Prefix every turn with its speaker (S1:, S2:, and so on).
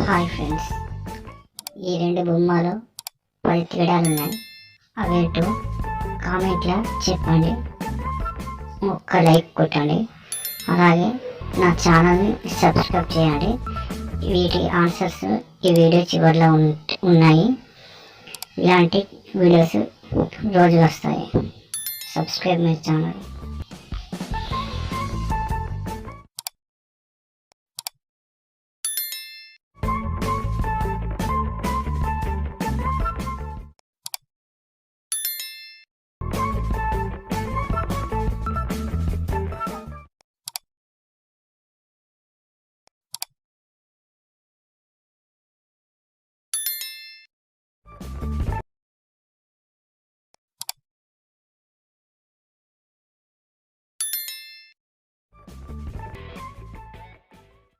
S1: Hi friends, ఈ రెండు బొమ్మలు 10 తేడాలు ఉన్నాయి. అవేంటో కామెంట్లో చెప్పండి. ఒక్క లైక్ కొట్టండి. అలాగే నా ఛానల్ని సబ్స్క్రైబ్ చేయండి. వీటి ఆన్సర్స్ ఈ వీడియో చివరిలో ఉన్నాయి. ఇలాంటి వీడియోస్ రోజు వస్తాయి. Subscribe my channel.